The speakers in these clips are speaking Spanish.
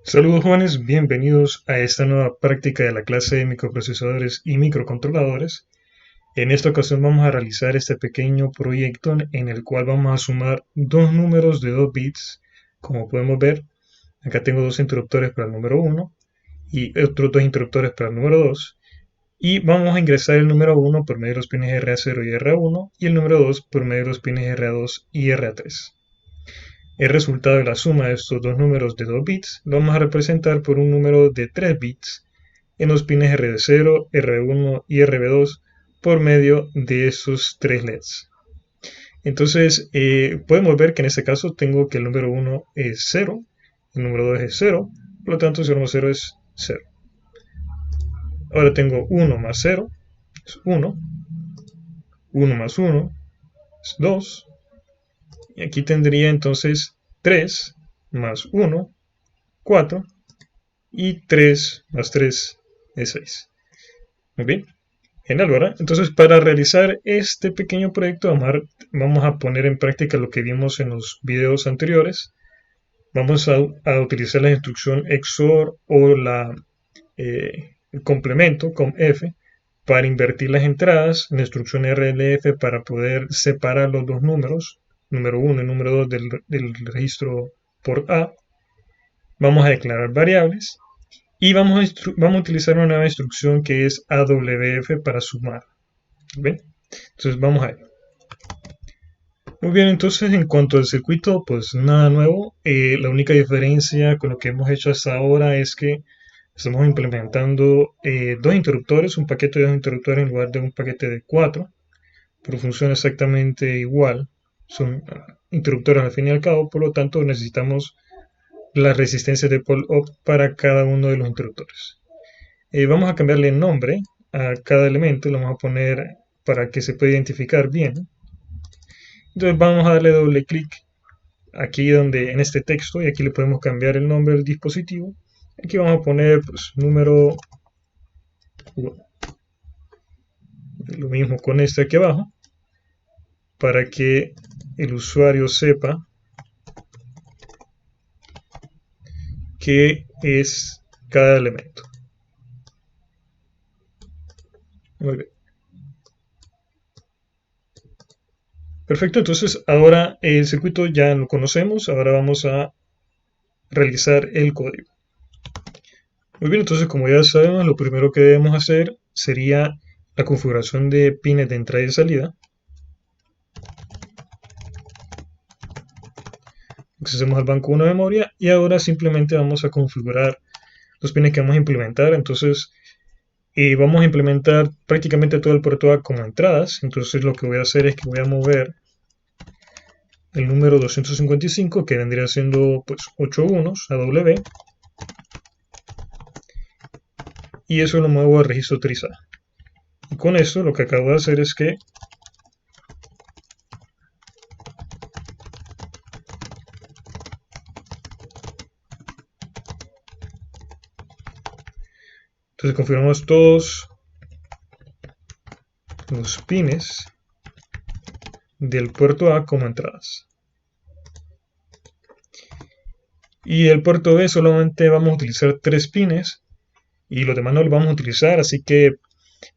Saludos jóvenes, bienvenidos a esta nueva práctica de la clase de microprocesadores y microcontroladores. En esta ocasión vamos a realizar este pequeño proyecto en el cual vamos a sumar dos números de 2 bits. Como podemos ver, acá tengo dos interruptores para el número 1 y otros dos interruptores para el número 2. Y vamos a ingresar el número 1 por medio de los pines RA0 y RA1 y el número 2 por medio de los pines RA2 y RA3. El resultado de la suma de estos dos números de 2 bits lo vamos a representar por un número de 3 bits en los pines RB0, RB1 y RB2 por medio de estos tres LEDs. Entonces, podemos ver que en este caso tengo que el número 1 es 0, el número 2 es 0, por lo tanto 0 más 0 es 0. Ahora tengo 1 más 0 es 1, 1 más 1 es 2, y aquí tendría entonces 3 más 1, 4, y 3 más 3 es 6. Muy bien, genial, ¿verdad? Entonces, para realizar este pequeño proyecto, vamos a poner en práctica lo que vimos en los videos anteriores. Vamos a utilizar la instrucción XOR o el complemento con F para invertir las entradas, la instrucción RLF para poder separar los dos números, número 1 y número 2 del registro por A. Vamos a declarar variables y vamos a utilizar una nueva instrucción que es AWF para sumar. ¿Ven? Entonces vamos a ver. Muy bien, entonces en cuanto al circuito, pues nada nuevo. La única diferencia con lo que hemos hecho hasta ahora es que estamos implementando dos interruptores, un paquete de dos interruptores en lugar de un paquete de cuatro, pero funciona exactamente igual. Son interruptores al fin y al cabo, por lo tanto necesitamos las resistencias de pull-up para cada uno de los interruptores. Vamos a cambiarle el nombre a cada elemento, lo vamos a poner para que se pueda identificar bien. Entonces vamos a darle doble clic aquí donde en este texto y aquí le podemos cambiar el nombre del dispositivo. Aquí vamos a poner pues, número 1. Lo mismo con este aquí abajo para que el usuario sepa qué es cada elemento. Muy bien. Perfecto, entonces ahora el circuito ya lo conocemos, ahora vamos a realizar el código. Muy bien, entonces como ya sabemos, lo primero que debemos hacer sería la configuración de pines de entrada y salida. Accesemos al banco 1 de memoria y ahora simplemente vamos a configurar los pines que vamos a implementar. Entonces vamos a implementar prácticamente todo el puerto A como entradas. Entonces lo que voy a hacer es que voy a mover el número 255, que vendría siendo pues 8 unos a W, y eso lo muevo al registro 3A. Y con esto lo que acabo de hacer es que entonces configuramos todos los pines del puerto A como entradas. Y el puerto B solamente vamos a utilizar 3 pines y los demás no los vamos a utilizar, así que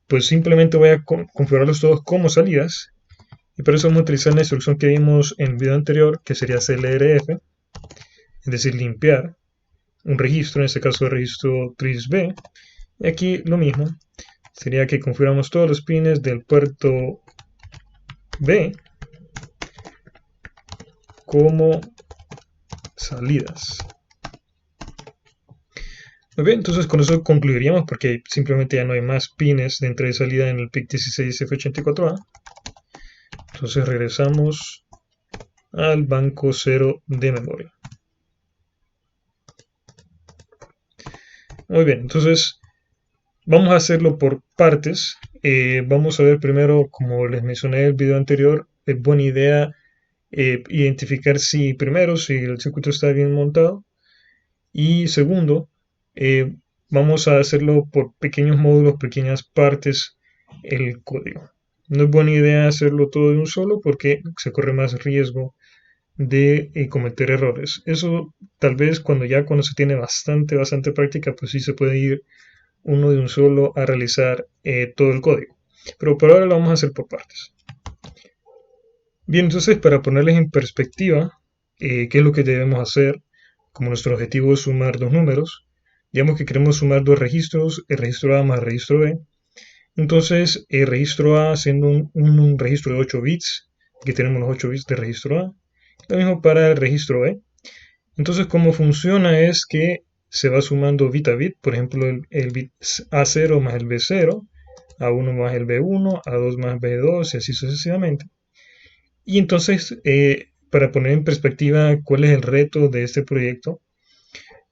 pues simplemente voy a configurarlos todos como salidas. Y para eso vamos a utilizar la instrucción que vimos en el video anterior, que sería CLRF, es decir, limpiar un registro, en este caso el registro 3B. Y aquí lo mismo, sería que configuramos todos los pines del puerto B como salidas. Muy bien, entonces con eso concluiríamos porque simplemente ya no hay más pines de entrada y salida en el PIC 16F84A. Entonces regresamos al banco 0 de memoria. Muy bien, entonces vamos a hacerlo por partes. Vamos a ver primero, como les mencioné en el video anterior, es buena idea identificar si primero si el circuito está bien montado y segundo vamos a hacerlo por pequeños módulos, pequeñas partes el código. No es buena idea hacerlo todo de un solo porque se corre más riesgo de cometer errores. Eso tal vez cuando se tiene bastante práctica, pues sí se puede ir uno de un solo a realizar todo el código. Pero por ahora lo vamos a hacer por partes. Bien, entonces para ponerles en perspectiva qué es lo que debemos hacer, como nuestro objetivo es sumar dos números, digamos que queremos sumar dos registros, el registro A más el registro B. Entonces el registro A siendo un registro de 8 bits, aquí tenemos los 8 bits de registro A, lo mismo para el registro B. Entonces cómo funciona es que se va sumando bit a bit, por ejemplo el bit A0 más el B0, A1 más el B1, A2 más B2 y así sucesivamente. Y entonces, para poner en perspectiva cuál es el reto de este proyecto,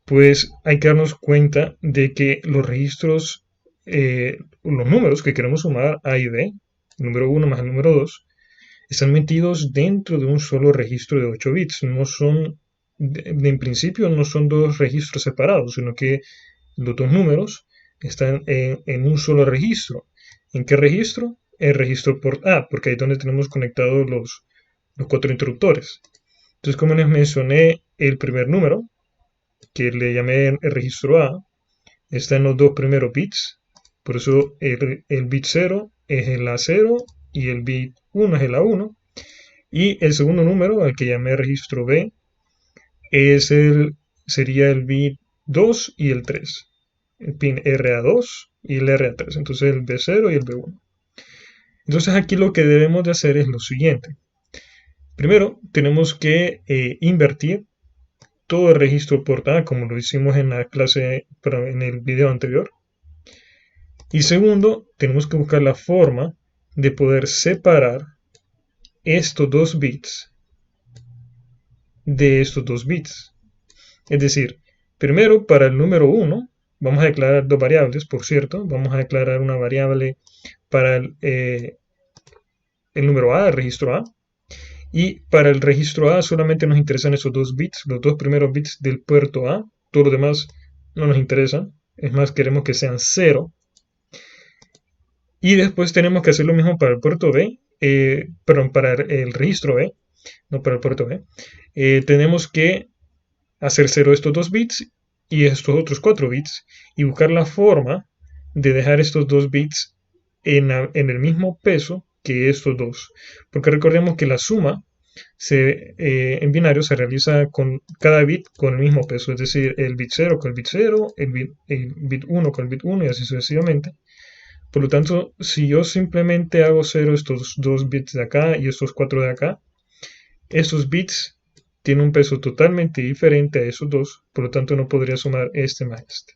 pues hay que darnos cuenta de que los registros, los números que queremos sumar A y B, el número 1 más el número 2, están metidos dentro de un solo registro de 8 bits. No son, en principio, no son dos registros separados, sino que los dos números están en un solo registro. ¿En qué registro? El registro port A, porque ahí es donde tenemos conectados los cuatro interruptores. Entonces, como les mencioné, el primer número, que le llamé el registro A, está en los dos primeros bits. Por eso el bit 0 es el A0 y el bit 1 es el A1. Y el segundo número, al que llamé registro B, sería el bit 2 y el 3. El pin RA2 y el RA3. Entonces el B0 y el B1. Entonces aquí lo que debemos de hacer es lo siguiente. Primero, tenemos que invertir todo el registro port A, como lo hicimos en la clase, pero en el video anterior. Y segundo, tenemos que buscar la forma de poder separar estos dos bits de estos dos bits. Es decir, primero para el número 1, vamos a declarar dos variables, por cierto. Vamos a declarar una variable para el número A, el registro A. Y para el registro A solamente nos interesan esos dos bits, los dos primeros bits del puerto A. Todo lo demás no nos interesa. Es más, queremos que sean 0. Y después tenemos que hacer lo mismo para el puerto B, perdón, para el registro B, no para el puerto B. Tenemos que hacer 0 estos dos bits y estos otros 4 bits y buscar la forma de dejar estos dos bits en el mismo peso que estos dos. Porque recordemos que la suma en binario se realiza con cada bit con el mismo peso, es decir, el bit 0 con el bit 0, el bit 1 con el bit 1 y así sucesivamente. Por lo tanto, si yo simplemente hago 0 estos dos bits de acá y estos 4 de acá, estos bits tienen un peso totalmente diferente a esos dos, por lo tanto no podría sumar este más este.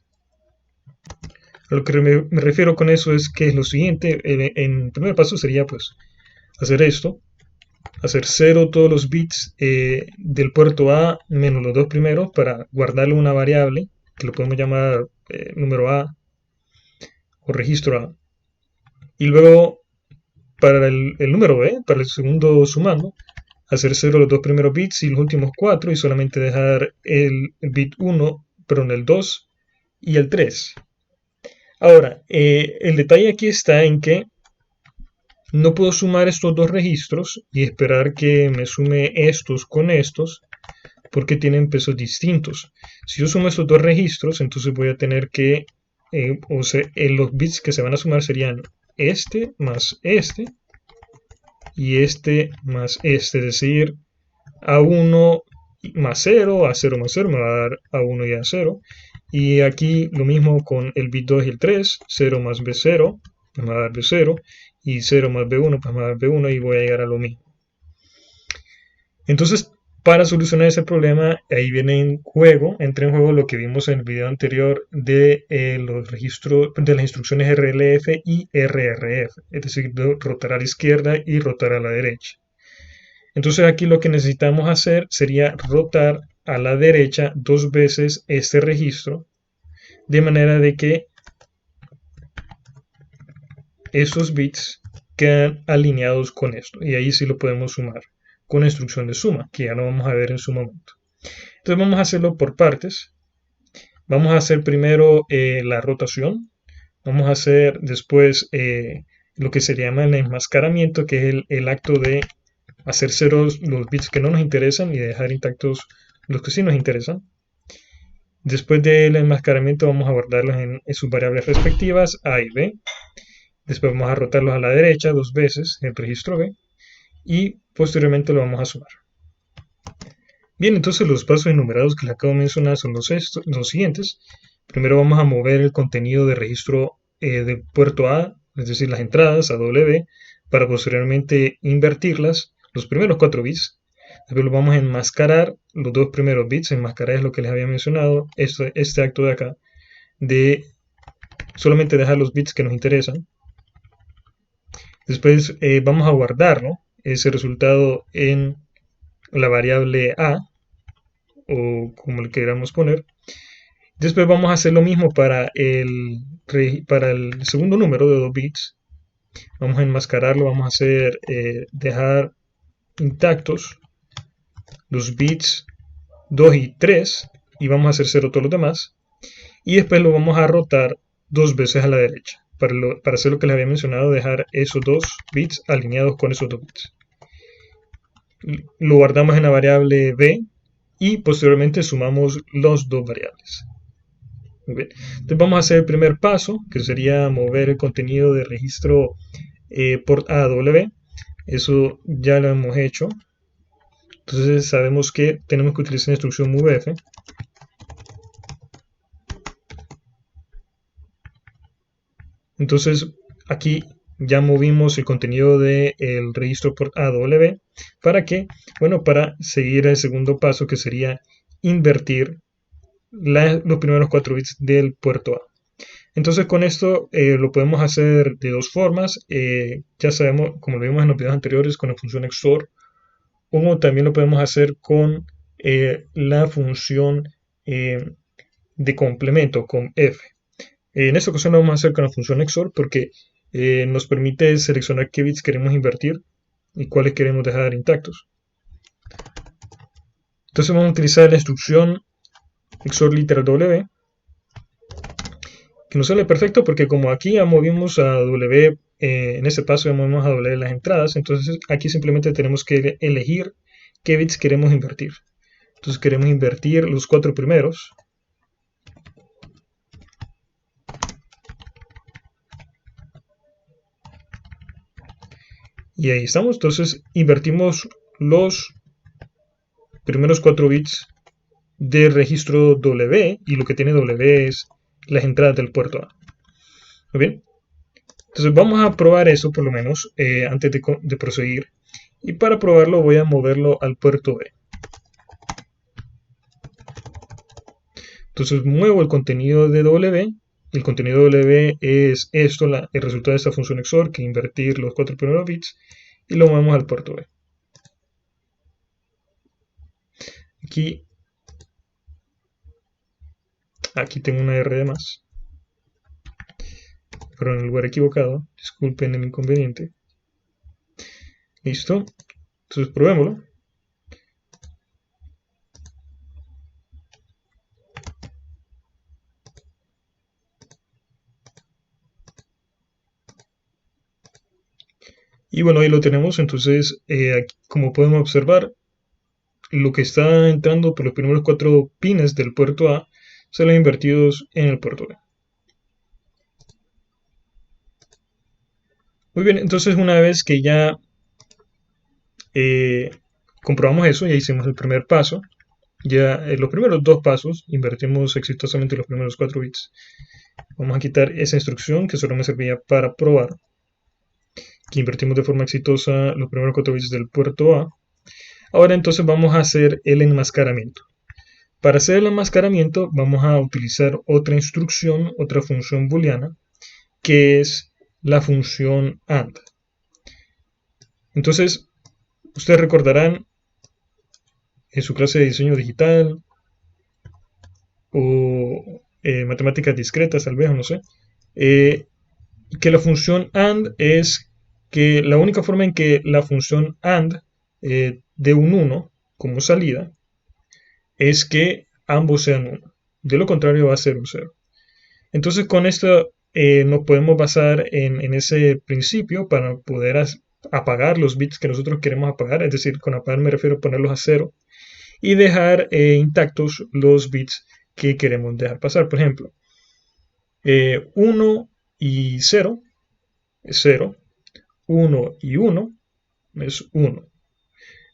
A lo que me refiero con eso es que es lo siguiente, en primer paso sería pues hacer esto, hacer 0 todos los bits del puerto A menos los dos primeros para guardarle una variable que lo podemos llamar número A o registro A. Y luego para el número B, para el segundo sumando, hacer 0 los dos primeros bits y los últimos 4 y solamente dejar el bit 1, perdón, el 2 y el 3. Ahora, el detalle aquí está en que no puedo sumar estos dos registros y esperar que me sume estos con estos porque tienen pesos distintos. Si yo sumo estos dos registros, entonces voy a tener que, los bits que se van a sumar serían este más este y este más este, es decir, A1 más 0, A0 más 0 me va a dar A1 y A0. Y aquí lo mismo con el bit 2 y el 3, 0 más B0, pues me va a dar B0, y 0 más B1, pues me va a dar B1 y voy a llegar a lo mismo. Entonces, para solucionar ese problema, ahí entra en juego lo que vimos en el video anterior de los registros, de las instrucciones RLF y RRF, es decir, rotar a la izquierda y rotar a la derecha. Entonces aquí lo que necesitamos hacer sería rotar a la derecha dos veces este registro, de manera de que estos bits quedan alineados con esto, y ahí sí lo podemos sumar con la instrucción de suma, que ya lo vamos a ver en su momento. Entonces vamos a hacerlo por partes. Vamos a hacer primero la rotación, vamos a hacer después lo que se llama el enmascaramiento, que es el acto de hacer ceros los bits que no nos interesan y dejar intactos los que sí nos interesan. Después del enmascaramiento vamos a guardarlos en sus variables respectivas A y B. Después vamos a rotarlos a la derecha 2 veces en el registro B y posteriormente lo vamos a sumar. Bien, entonces los pasos enumerados que les acabo de mencionar son los siguientes. Primero vamos a mover el contenido de registro del puerto A, es decir, las entradas a W, para posteriormente invertirlas, los primeros 4 bits. Después lo vamos a enmascarar, los 2 primeros bits. Enmascarar es lo que les había mencionado, este acto de acá, de solamente dejar los bits que nos interesan. Después vamos a guardarlo, ese resultado en la variable A, o como le queramos poner. Después vamos a hacer lo mismo para el segundo número de 2 bits. Vamos a enmascararlo, vamos a hacer dejar intactos los bits 2 y 3 y vamos a hacer 0 todos los demás. Y después lo vamos a rotar 2 veces a la derecha para hacer lo que les había mencionado, dejar esos 2 bits alineados con esos 2 bits. Lo guardamos en la variable B y posteriormente sumamos las 2 variables. Muy bien. Entonces vamos a hacer el primer paso, que sería mover el contenido de registro port A a W. Eso ya lo hemos hecho. Entonces sabemos que tenemos que utilizar la instrucción movef. Entonces aquí ya movimos el contenido del registro port A a W. ¿Para qué? Bueno, para seguir el segundo paso, que sería invertir los primeros 4 bits del puerto A. Entonces con esto lo podemos hacer de 2 formas. Ya sabemos, como lo vimos en los videos anteriores, con la función XOR, o también lo podemos hacer con la función de complemento, con F. En esta ocasión lo vamos a hacer con la función XOR porque nos permite seleccionar qué bits queremos invertir y cuáles queremos dejar intactos. Entonces vamos a utilizar la instrucción XOR literal W, que nos sale perfecto porque como aquí ya movimos a W, en este paso ya movimos a W las entradas, entonces aquí simplemente tenemos que elegir qué bits queremos invertir. Entonces queremos invertir los 4 primeros. Y ahí estamos, entonces invertimos los primeros 4 bits del registro W, y lo que tiene W es las entradas del puerto A. Muy bien, entonces vamos a probar eso por lo menos antes de proseguir, y para probarlo voy a moverlo al puerto B. Entonces muevo el contenido de W. El contenido de W es esto, el resultado de esta función XOR, que invertir los 4 primeros bits, y lo movemos al puerto B. Aquí tengo una R de más, pero en el lugar equivocado. Disculpen el inconveniente. Listo. Entonces probémoslo. Y bueno, ahí lo tenemos. Entonces, aquí, como podemos observar, lo que está entrando por los primeros 4 pines del puerto A salen invertidos en el puerto B. Muy bien, entonces una vez que ya comprobamos eso, ya hicimos el primer paso, ya en los primeros 2 pasos invertimos exitosamente los primeros 4 bits. Vamos a quitar esa instrucción que solo me servía para probar que invertimos de forma exitosa los primeros 4 bits del puerto A. Ahora entonces vamos a hacer el enmascaramiento. Para hacer el enmascaramiento vamos a utilizar otra instrucción, otra función booleana, que es la función AND. Entonces, ustedes recordarán en su clase de diseño digital o matemáticas discretas, tal vez, o no sé, que la función AND es que la única forma en que la función AND dé un 1 como salida es que ambos sean 1. De lo contrario va a ser un 0. Entonces con esto nos podemos basar en ese principio para poder apagar los bits que nosotros queremos apagar, es decir, con apagar me refiero a ponerlos a cero, y dejar intactos los bits que queremos dejar pasar. Por ejemplo, 1 y 0 es 0, 1 y 1 es 1.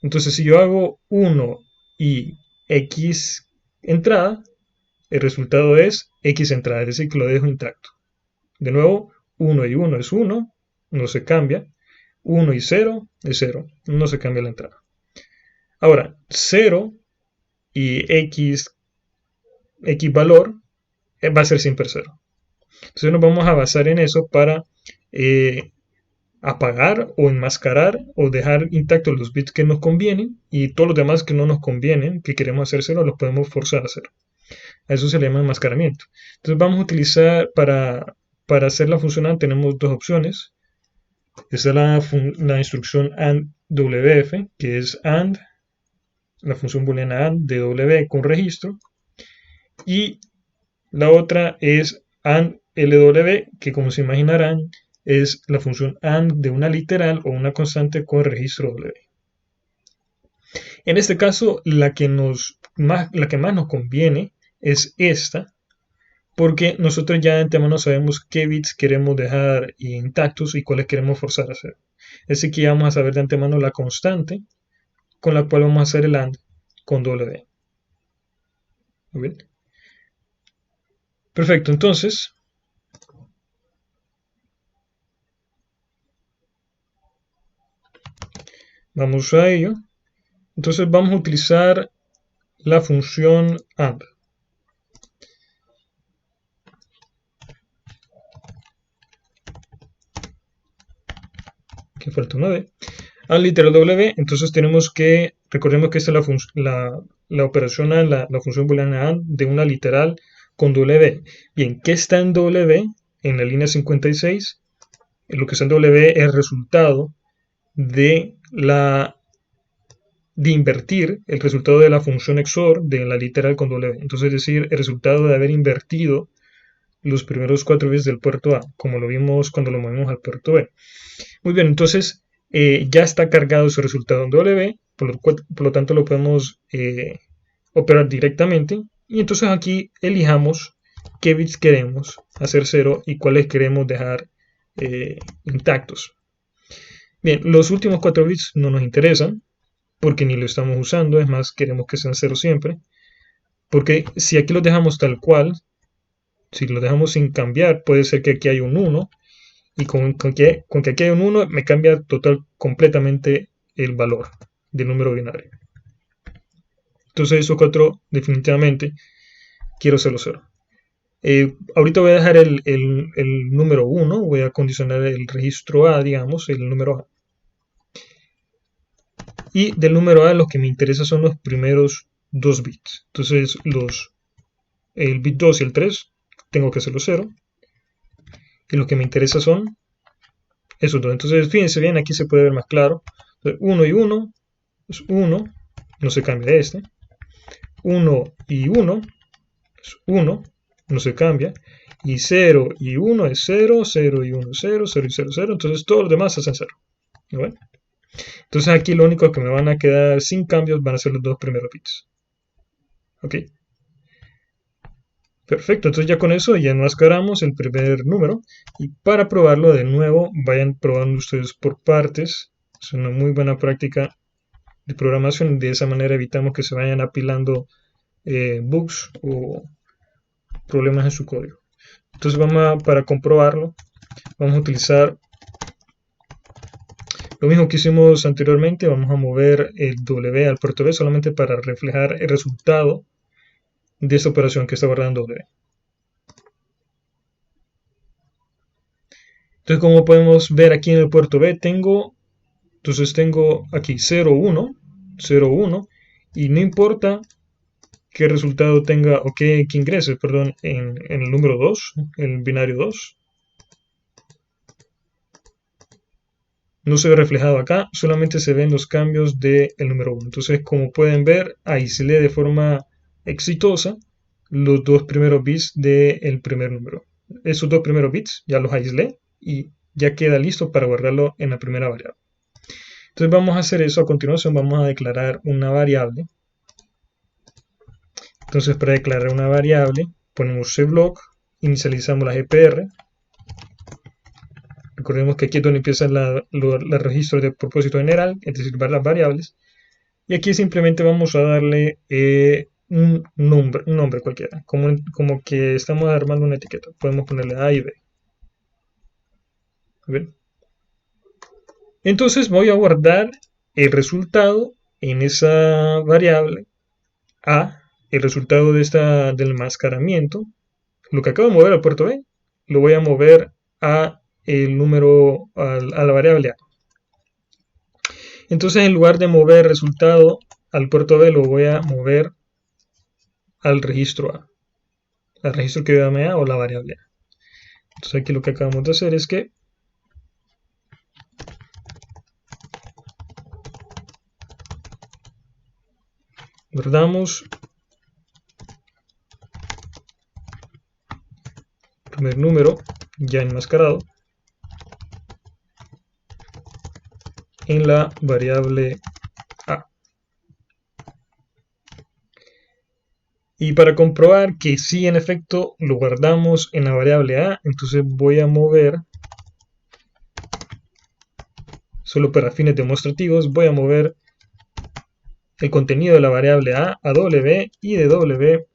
Entonces, si yo hago 1 y x entrada, el resultado es x entrada, es decir, que lo dejo intacto. De nuevo, 1 y 1 es 1, no se cambia. 1 y 0 es 0, no se cambia la entrada. Ahora, 0 y x valor va a ser siempre 0. Entonces nos vamos a basar en eso para apagar o enmascarar o dejar intactos los bits que nos convienen y todos los demás que no nos convienen, que queremos hacer 0, los podemos forzar a 0. A eso se le llama enmascaramiento. Entonces vamos a utilizar para hacer la función AND tenemos dos opciones. Esta es la instrucción AND WF, que es AND, la función booleana AND de W con registro. Y la otra es AND LW, que como se imaginarán es la función AND de una literal o una constante con registro W. En este caso, la que más nos conviene es esta, porque nosotros ya de antemano sabemos qué bits queremos dejar intactos y cuáles queremos forzar a hacer. Así que ya vamos a saber de antemano la constante con la cual vamos a hacer el AND con W. ¿Muy bien? Perfecto, entonces vamos a ello. Entonces vamos a utilizar la función AND. Que falta una D. AND literal W, entonces tenemos que, recordemos que esta es la operación AND, la función booleana AND de una literal con W. Bien, ¿qué está en W? En la línea 56, lo que está en W es el resultado de invertir el resultado de la función XOR de la literal con W. Entonces, es decir, el resultado de haber invertido los primeros 4 bits del puerto A, como lo vimos cuando lo movimos al puerto B. Muy bien, entonces ya está cargado ese resultado en W, por lo tanto lo podemos operar directamente. Y entonces aquí elijamos qué bits queremos hacer 0 y cuáles queremos dejar intactos. Bien, los últimos 4 bits no nos interesan porque ni lo estamos usando, es más, queremos que sean 0 siempre. Porque si aquí los dejamos tal cual, si los dejamos sin cambiar, puede ser que aquí hay un 1 y con que aquí hay un 1 me cambia completamente el valor del número binario. Entonces esos 4 definitivamente quiero hacerlo 0. Ahorita voy a dejar el número 1, voy a condicionar el registro A, digamos, el número A. Y del número A lo que me interesa son los primeros 2 bits. Entonces el bit 2 y el 3 tengo que hacerlo 0. Y lo que me interesa son esos dos. Entonces fíjense bien, aquí se puede ver más claro. 1 y 1 es 1, no se cambia este. 1 y 1 es 1, no se cambia. Y 0 y 1 es 0, 0 y 1 es 0, 0 y 0 es 0. Entonces todos los demás hacen 0. ¿Ven? Entonces aquí lo único que me van a quedar sin cambios van a ser los dos primeros bits. ¿Ok? Perfecto, entonces ya con eso ya enmascaramos el primer número. Y para probarlo de nuevo, vayan probando ustedes por partes. Es una muy buena práctica de programación. De esa manera evitamos que se vayan apilando bugs o problemas en su código. Entonces para comprobarlo, vamos a utilizar lo mismo que hicimos anteriormente. Vamos a mover el W al puerto B solamente para reflejar el resultado de esta operación que está guardando W. Entonces, como podemos ver aquí en el puerto B, tengo aquí 0, 1, 0, 1, y no importa qué resultado tenga o que ingrese, perdón, en el número 2, el binario 2. No se ve reflejado acá, solamente se ven los cambios del número 1. Entonces, como pueden ver, aislé de forma exitosa los dos primeros bits del primer número. Esos dos primeros bits ya los aislé y ya queda listo para guardarlo en la primera variable. Entonces vamos a hacer eso. A continuación vamos a declarar una variable. Entonces para declarar una variable ponemos cblock, inicializamos la GPR. Recordemos que aquí es donde empiezan los registros de propósito general, es decir, las variables. Y aquí simplemente vamos a darle un nombre cualquiera, como que estamos armando una etiqueta. Podemos ponerle A y B. ¿Ven? Entonces voy a guardar el resultado en esa variable A, el resultado del enmascaramiento, lo que acabo de mover al puerto B, lo voy a mover a la variable A. Entonces en lugar de mover resultado al puerto B, lo voy a mover al registro A, al registro que llame A o la variable A. Entonces aquí lo que acabamos de hacer es que guardamos el primer número ya enmascarado en la variable A. Y para comprobar que sí en efecto lo guardamos en la variable A, entonces voy a mover, solo para fines demostrativos, voy a mover el contenido de la variable A a W y de W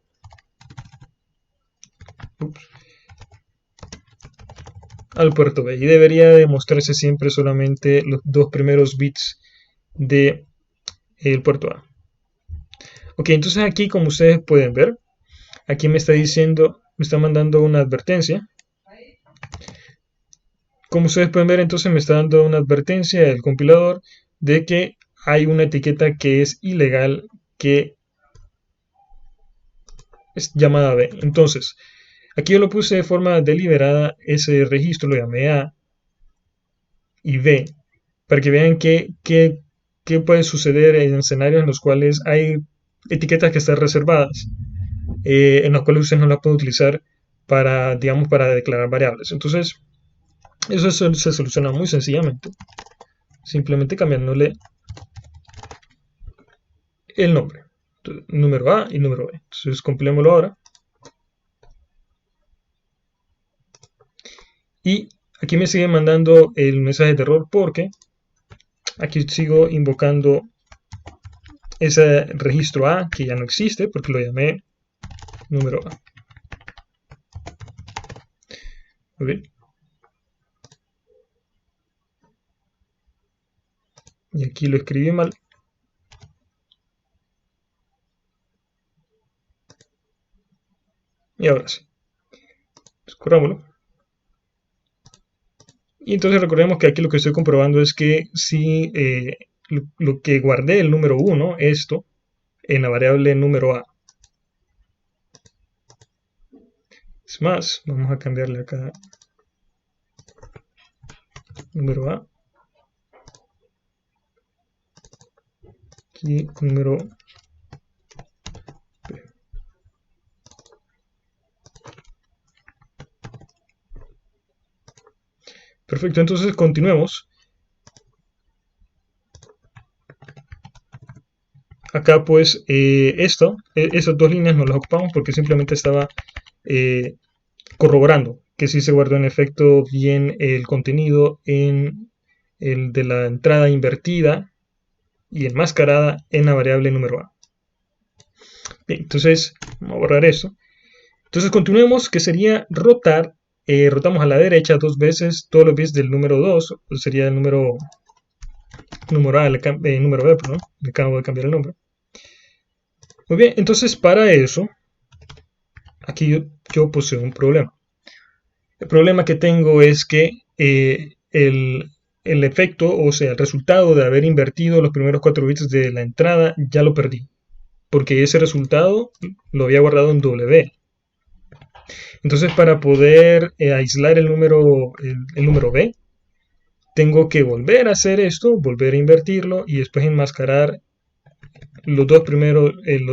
al puerto B. Y debería demostrarse siempre solamente los dos primeros bits del puerto A. Ok, entonces aquí, como ustedes pueden ver, aquí me está diciendo, me está mandando una advertencia. Como ustedes pueden ver, entonces me está dando una advertencia el compilador de que hay una etiqueta que es ilegal, que es llamada B. Entonces, aquí yo lo puse de forma deliberada, ese registro lo llamé A y B, para que vean qué puede suceder en escenarios en los cuales hay etiquetas que están reservadas, en los cuales ustedes no las pueden utilizar para, digamos, para declarar variables. Entonces, eso se soluciona muy sencillamente, simplemente cambiándole el nombre. Entonces, número A y número B. Entonces, compilémoslo ahora. Y aquí me sigue mandando el mensaje de error porque aquí sigo invocando ese registro A que ya no existe porque lo llamé número A. ¿Okay? Y aquí lo escribí mal. Y ahora sí. Corrámoslo. Y entonces recordemos que aquí lo que estoy comprobando es que si lo que guardé el número 1, esto, en la variable número A. Es más, vamos a cambiarle acá número A. Aquí número B. Perfecto, entonces continuemos. Acá pues esas dos líneas no las ocupamos porque simplemente estaba corroborando que sí se guardó en efecto bien el contenido en el de la entrada invertida y enmascarada en la variable número A. Bien, entonces vamos a borrar esto. Entonces continuemos, que sería rotar. Rotamos a la derecha dos veces todos los bits del número 2, sería el número A, número B, perdón, le acabo de cambiar el nombre. Muy bien, entonces para eso, aquí yo poseo un problema. El problema que tengo es que el efecto, o sea, el resultado de haber invertido los primeros 4 bits de la entrada, ya lo perdí. Porque ese resultado lo había guardado en W. Entonces, para poder aislar el número B, tengo que volver a hacer esto, volver a invertirlo y después enmascarar los dos primeros, el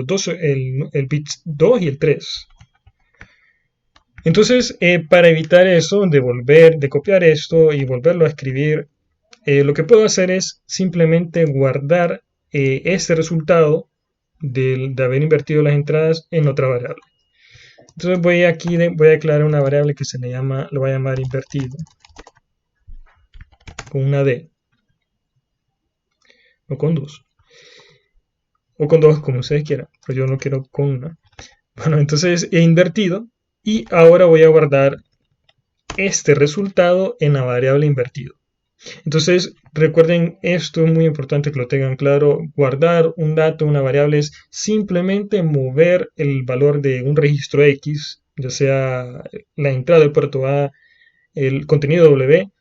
bit 2 y el 3. Entonces, para evitar eso, de copiar esto y volverlo a escribir lo que puedo hacer es simplemente guardar este resultado de haber invertido las entradas en otra variable. Entonces voy a declarar una variable que lo voy a llamar invertido, con una D, o con dos, o con dos, como ustedes quieran, pero yo no quiero con una. Bueno, entonces he invertido y ahora voy a guardar este resultado en la variable invertido. Entonces, recuerden, esto es muy importante que lo tengan claro. Guardar un dato, una variable, es simplemente mover el valor de un registro X, ya sea la entrada del puerto A, el contenido W,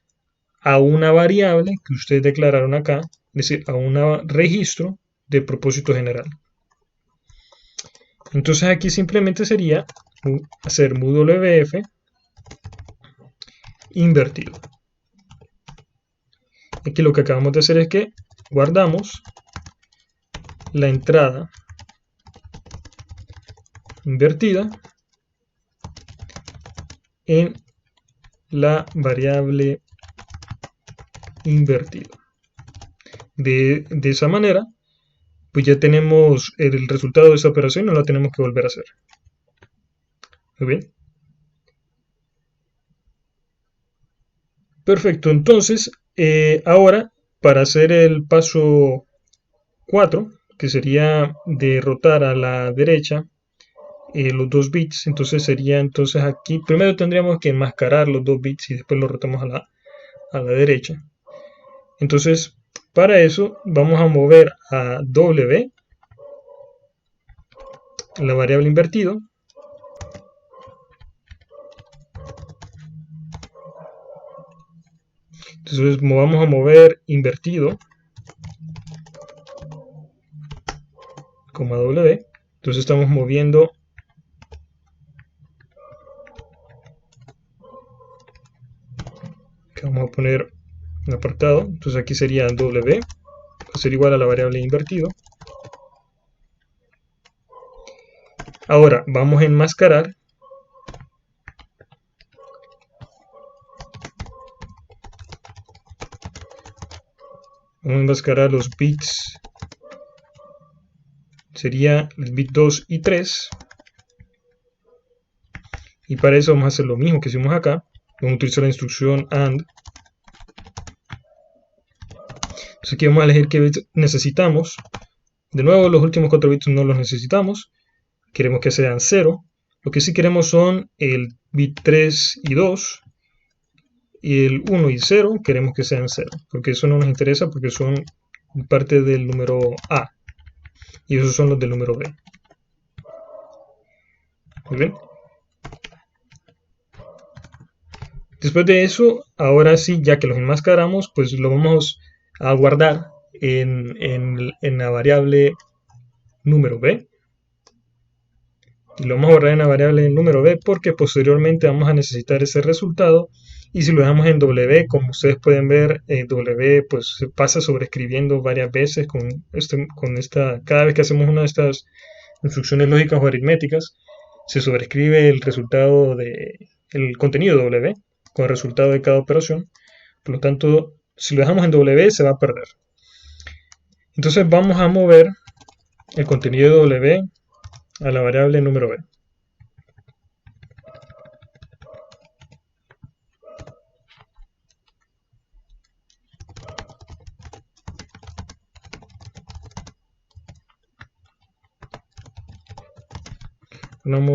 a una variable que ustedes declararon acá, es decir, a un registro de propósito general. Entonces aquí simplemente sería hacer moodwf invertido. Aquí lo que acabamos de hacer es que guardamos la entrada invertida en la variable invertido. De esa manera, pues ya tenemos el resultado de esa operación y no la tenemos que volver a hacer. Muy bien. Perfecto, entonces ahora para hacer el paso 4, que sería derrotar a la derecha los dos bits, entonces sería entonces aquí, primero tendríamos que enmascarar los dos bits y después los rotamos a la derecha. Entonces, para eso vamos a mover a W, la variable invertido, entonces vamos a mover invertido, W, entonces estamos moviendo que vamos a poner un apartado, entonces aquí sería W, va a ser igual a la variable invertido. Ahora vamos a enmascarar los bits, sería el bit 2 y 3, y para eso vamos a hacer lo mismo que hicimos acá, vamos a utilizar la instrucción AND. Entonces aquí vamos a elegir qué bits necesitamos. De nuevo, los últimos 4 bits no los necesitamos, queremos que sean 0. Lo que sí queremos son el bit 3 y 2, y el 1 y 0 queremos que sean 0, porque eso no nos interesa porque son parte del número A, y esos son los del número B. Muy bien. Después de eso, ahora sí, ya que los enmascaramos, pues lo vamos a guardar en la variable número B. Y lo vamos a guardar en la variable número B porque posteriormente vamos a necesitar ese resultado. Y si lo dejamos en W, como ustedes pueden ver, W pues se pasa sobreescribiendo varias veces cada vez que hacemos una de estas instrucciones lógicas o aritméticas, se sobrescribe el resultado el contenido de W con el resultado de cada operación. Por lo tanto, si lo dejamos en W se va a perder. Entonces vamos a mover el contenido de W a la variable número B.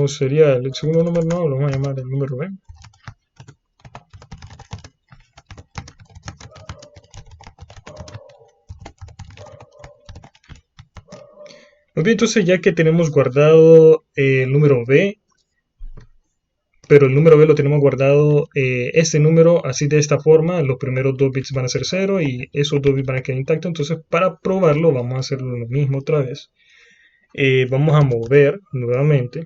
Sería el segundo número, no, lo vamos a llamar el número B. Muy bien, entonces ya que tenemos guardado el número B, pero el número B lo tenemos guardado, este número así de esta forma, los primeros 2 bits van a ser 0 y esos 2 bits van a quedar intactos. Entonces para probarlo vamos a hacer lo mismo otra vez. Vamos a mover nuevamente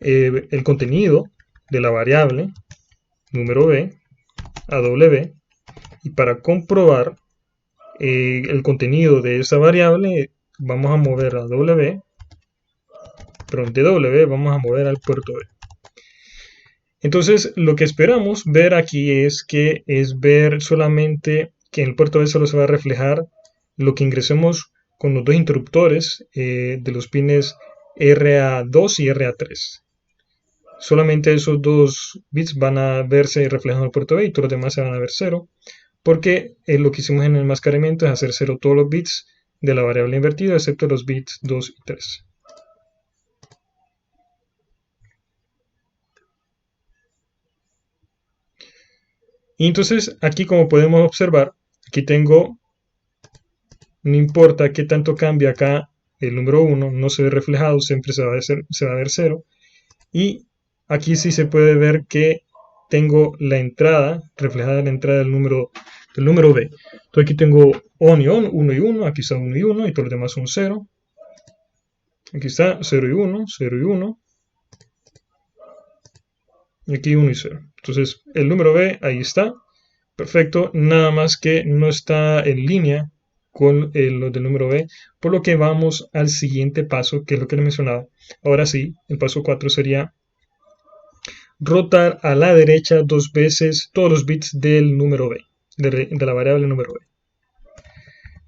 el contenido de la variable número B a W, y para comprobar el contenido de esa variable vamos a mover a W, pero de W vamos a mover al puerto B. Entonces, lo que esperamos ver aquí es ver solamente que en el puerto B solo se va a reflejar lo que ingresemos con los dos interruptores de los pines RA2 y RA3. Solamente esos dos bits van a verse reflejados en el puerto B y todos los demás se van a ver cero, porque lo que hicimos en el enmascaramiento es hacer cero todos los bits de la variable invertida, excepto los bits 2 y 3. Y entonces aquí, como podemos observar, aquí tengo, no importa qué tanto cambie acá el número 1, no se ve reflejado, siempre se va a ver 0. Y aquí sí se puede ver que tengo la entrada, reflejada la entrada del número B. Entonces aquí tengo on y on, 1 y 1, aquí está 1 y 1 y todos los demás son 0. Aquí está 0 y 1, 0 y 1, y aquí 1 y 0. Entonces el número B ahí está, perfecto, nada más que no está en línea con los del número B, por lo que vamos al siguiente paso, que es lo que les mencionaba. Ahora sí, el paso 4 sería rotar a la derecha dos veces todos los bits del número B, de la variable número B.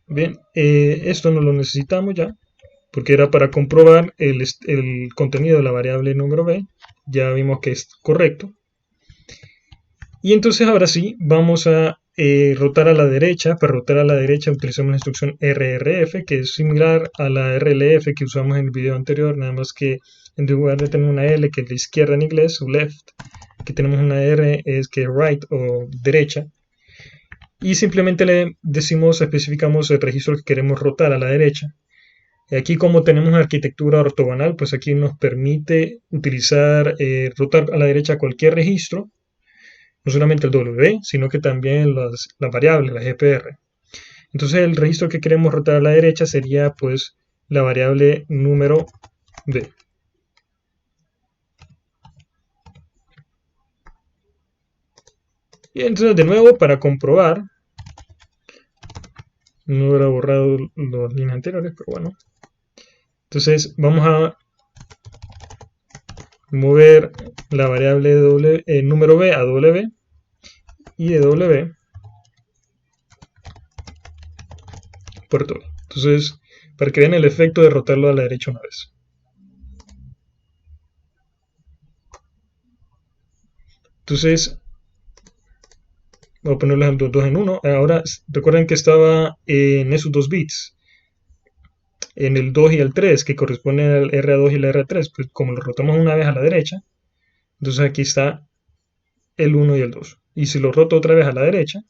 Bien, esto no lo necesitamos ya, porque era para comprobar el contenido de la variable número B. Ya vimos que es correcto. Y entonces ahora sí, vamos a rotar a la derecha. Para rotar a la derecha utilizamos la instrucción RRF, que es similar a la RLF que usamos en el video anterior, nada más que en lugar de tener una L, que es la izquierda en inglés, o left, aquí tenemos una R, es que right o derecha. Y simplemente le decimos, especificamos el registro que queremos rotar a la derecha. Y aquí, como tenemos una arquitectura ortogonal, pues aquí nos permite utilizar, rotar a la derecha cualquier registro, no solamente el W, sino que también las variables, las GPR. Entonces el registro que queremos rotar a la derecha sería pues la variable número B. Y entonces de nuevo, para comprobar, no hubiera borrado las líneas anteriores, pero bueno. Entonces vamos a mover la variable número B a W y de W puerto B. Entonces, para que vean el efecto de rotarlo a la derecha una vez. Entonces, voy a poner los dos en uno. Ahora, recuerden que estaba en esos dos bits, en el 2 y el 3, que corresponden al R2 y el R3. Pues como lo rotamos una vez a la derecha, entonces aquí está el 1 y el 2. Y si lo roto otra vez a la derecha,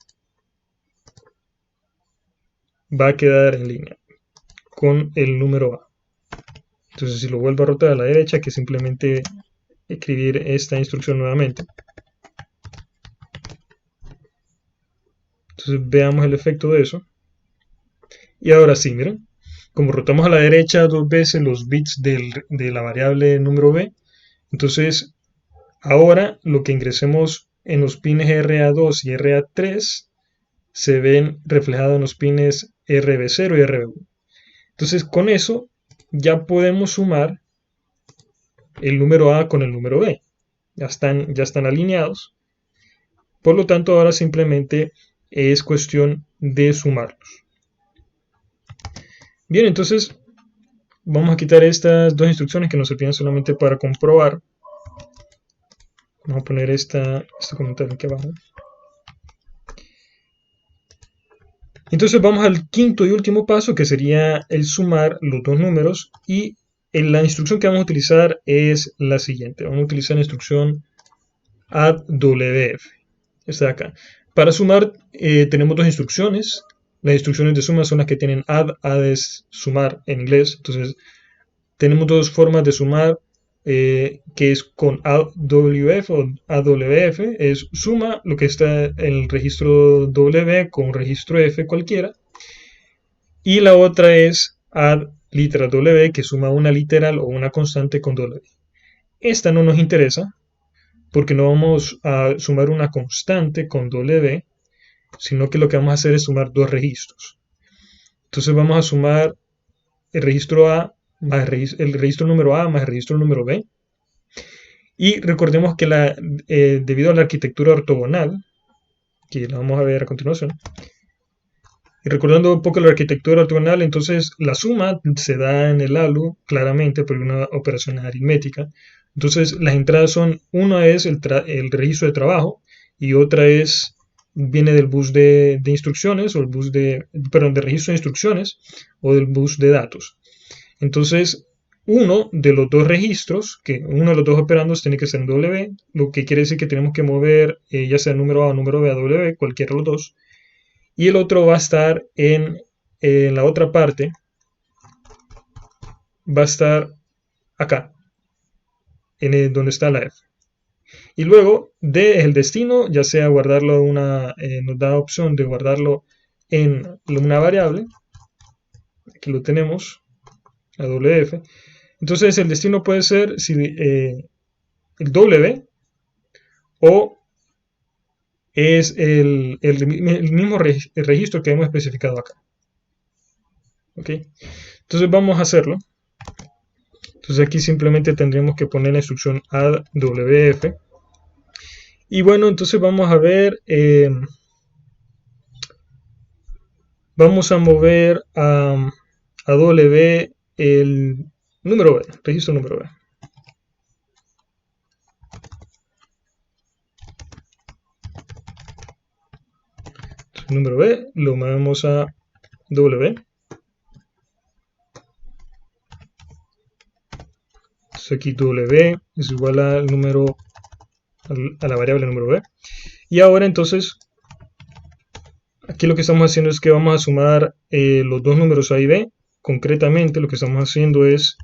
va a quedar en línea con el número A. Entonces, si lo vuelvo a rotar a la derecha, que simplemente escribir esta instrucción nuevamente. Entonces veamos el efecto de eso. Y ahora sí, miren, como rotamos a la derecha dos veces los bits de la variable número B, entonces ahora lo que ingresemos en los pines RA2 y RA3 se ven reflejados en los pines RB0 y RB1. Entonces con eso ya podemos sumar el número A con el número B. Ya están alineados. Por lo tanto, ahora simplemente es cuestión de sumarlos. Bien, entonces vamos a quitar estas dos instrucciones que nos servían solamente para comprobar. Vamos a poner este comentario aquí abajo. Entonces vamos al quinto y último paso, que sería el sumar los dos números. Y la instrucción que vamos a utilizar es la siguiente. Vamos a utilizar la instrucción addWF. Está acá. Para sumar tenemos dos instrucciones. Las instrucciones de suma son las que tienen add es sumar en inglés. Entonces tenemos dos formas de sumar, que es con AWF o AWF, es suma lo que está en el registro W con registro F cualquiera, y la otra es add literal W, que suma una literal o una constante con W. Esta no nos interesa porque no vamos a sumar una constante con W, sino que lo que vamos a hacer es sumar dos registros. Entonces vamos a sumar el registro A más el registro número A más el registro número B. Y recordemos que debido a la arquitectura ortogonal, que la vamos a ver a continuación, y recordando un poco la arquitectura ortogonal, entonces la suma se da en el ALU claramente por una operación aritmética. Entonces las entradas son, una es el registro de trabajo y otra viene del bus de instrucciones o el bus perdón, de registro de instrucciones o del bus de datos. Entonces uno de los dos registros, que uno de los dos operandos tiene que ser en W, lo que quiere decir que tenemos que mover ya sea número A o número B a W, cualquiera de los dos, y el otro va a estar en la otra parte, va a estar acá, donde está la F. Y luego D es el destino, ya sea guardarlo nos da opción de guardarlo en una variable, aquí lo tenemos, la WF. Entonces el destino puede ser el W o es el mismo registro que hemos especificado acá. ¿Ok? Entonces vamos a hacerlo. Entonces aquí simplemente tendremos que poner la instrucción AWF. Y bueno, entonces vamos a ver, vamos a mover a W el número B, registro número B. Entonces, número B lo movemos a W. Entonces aquí W es igual al número, a la variable número B. Y ahora entonces, aquí lo que estamos haciendo es que vamos a sumar los dos números A y B. Concretamente lo que estamos haciendo es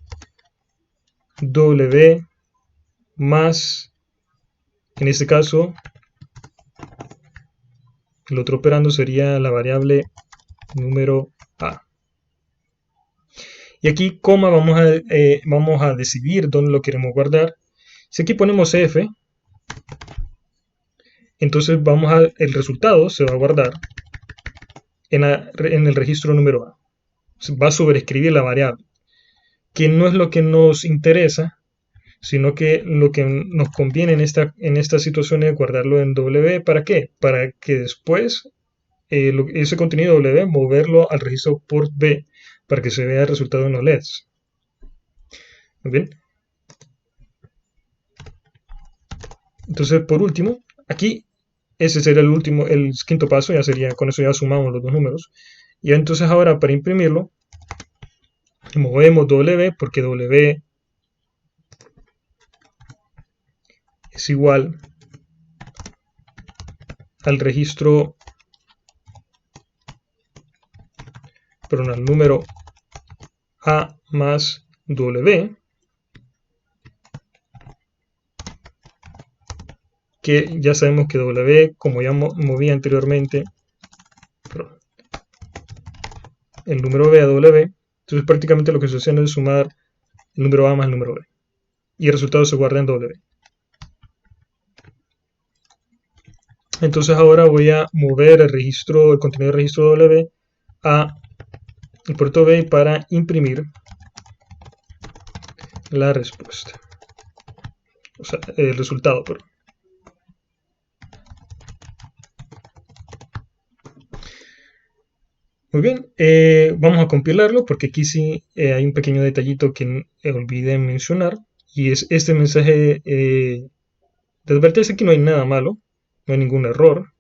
W más, en este caso, el otro operando sería la variable número A. Y aquí, coma, vamos a decidir dónde lo queremos guardar. Si aquí ponemos F, entonces el resultado se va a guardar en el registro número A. Va a sobreescribir la variable, que no es lo que nos interesa, sino que lo que nos conviene en esta situación es guardarlo en W. ¿Para qué? Para que después ese contenido W moverlo al registro port B para que se vea el resultado en los LEDs. Muy bien. Entonces, por último, aquí ese sería el quinto paso, ya sería, con eso ya sumamos los dos números. Y entonces ahora para imprimirlo, movemos W porque W es igual al registro, perdón, al número A más W, que ya sabemos que W, como ya moví anteriormente, perdón, el número B a W, entonces prácticamente lo que estoy haciendo es sumar el número A más el número B. Y el resultado se guarda en W. Entonces ahora voy a mover el contenido del registro W a el puerto B para imprimir la respuesta. O sea, el resultado, perdón. Muy bien, vamos a compilarlo porque aquí sí hay un pequeño detallito que olvidé mencionar y es este mensaje de advertencia. Aquí no hay nada malo, no hay ningún error,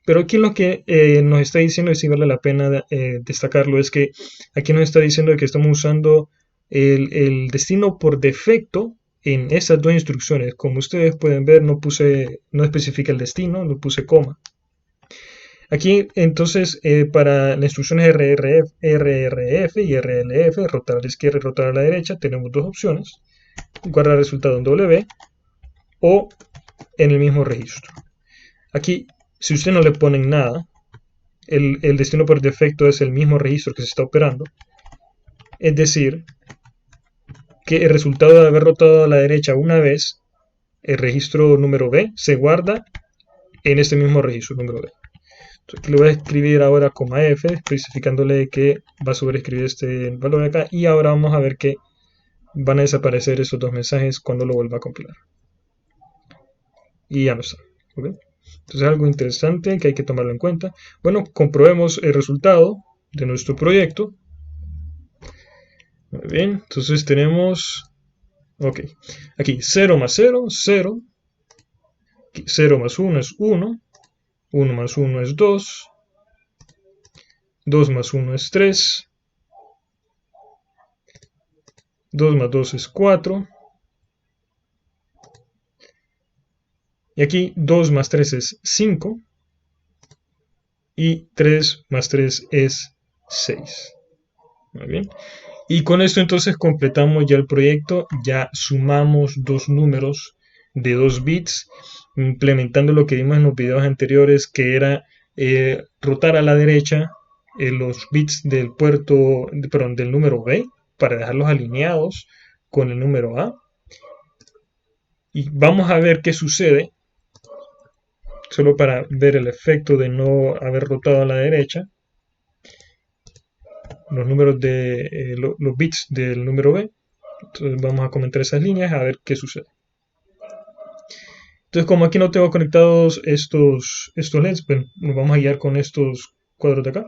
pero aquí lo que nos está diciendo, y sí vale la pena destacarlo, es que aquí nos está diciendo que estamos usando el destino por defecto en estas dos instrucciones. Como ustedes pueden ver, no especifica el destino, no puse coma. Aquí entonces para las instrucciones RRF y RLF, rotar a la izquierda y rotar a la derecha, tenemos dos opciones: guardar el resultado en W o en el mismo registro. Aquí, si usted no le ponen nada, el destino por defecto es el mismo registro que se está operando. Es decir, que el resultado de haber rotado a la derecha una vez, el registro número B se guarda en este mismo registro número B. Entonces, aquí le voy a escribir ahora coma F, especificándole que va a sobreescribir este valor de acá. Y ahora vamos a ver que van a desaparecer esos dos mensajes cuando lo vuelva a compilar. y ya no está. ¿Ok? Entonces es algo interesante que hay que tomarlo en cuenta. Bueno, comprobemos el resultado de nuestro proyecto. Muy bien, entonces tenemos, ok, aquí 0 más 0, 0, 0 más 1 es 1, 1 más 1 es 2, 2 más 1 es 3, 2 más 2 es 4, y aquí 2 más 3 es 5, y 3 más 3 es 6. Muy bien. Y con esto entonces completamos ya el proyecto, ya sumamos dos números de 2 bits, implementando lo que vimos en los videos anteriores, que era rotar a la derecha los bits del puerto, perdón, del número B, para dejarlos alineados con el número A. Y vamos a ver qué sucede, solo para ver el efecto de no haber rotado a la derecha los números de los bits del número B. Entonces vamos a comentar esas líneas a ver qué sucede. Entonces, como aquí no tengo conectados estos LEDs, pues nos vamos a guiar con estos cuadros de acá.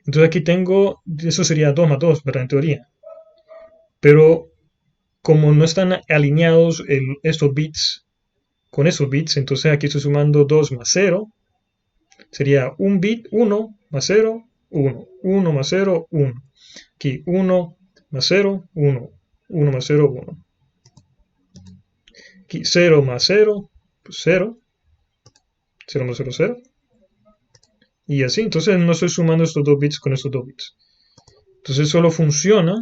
Entonces aquí tengo, eso sería 2 más 2, ¿verdad? En teoría. Pero como no están alineados estos bits con esos bits, entonces aquí estoy sumando 2 más 0. Sería un bit, 1 más 0, 1. 1 más 0, 1. Aquí 1 más 0, 1. 1 más 0, 1. Aquí 0 más 0, pues 0. 0 más 0, 0. Y así, entonces no estoy sumando estos dos bits con estos dos bits. Entonces solo funciona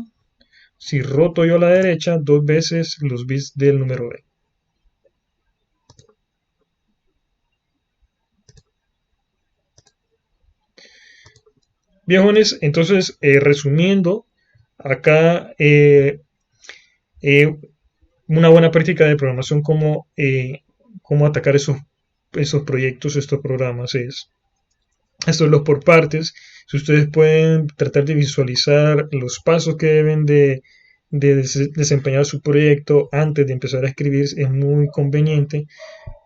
si roto yo a la derecha dos veces los bits del número B. Bien, jóvenes, entonces resumiendo, acá una buena práctica de programación, cómo atacar esos proyectos, estos programas es esto es los por partes. Si ustedes pueden tratar de visualizar los pasos que deben de desempeñar su proyecto antes de empezar a escribir, es muy conveniente.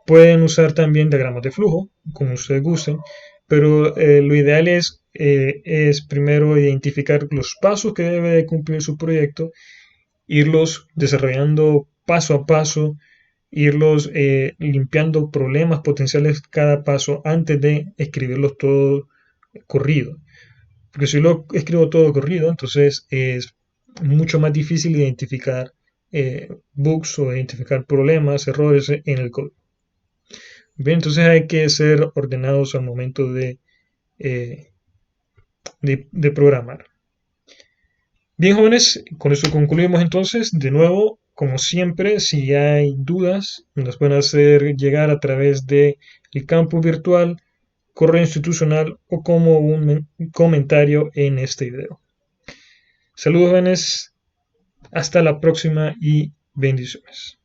Pueden usar también diagramas de flujo, como ustedes gusten, pero lo ideal es primero identificar los pasos que debe de cumplir su proyecto, irlos desarrollando paso a paso, irlos limpiando problemas potenciales cada paso antes de escribirlos todo corrido. Porque si lo escribo todo corrido, entonces es mucho más difícil identificar bugs o identificar problemas, errores en el código. Bien, entonces hay que ser ordenados al momento eh, de programar. Bien, jóvenes, con eso concluimos entonces. De nuevo, como siempre, si hay dudas, nos pueden hacer llegar a través de el campus virtual, correo institucional o como un comentario en este video. Saludos, jóvenes. Hasta la próxima y bendiciones.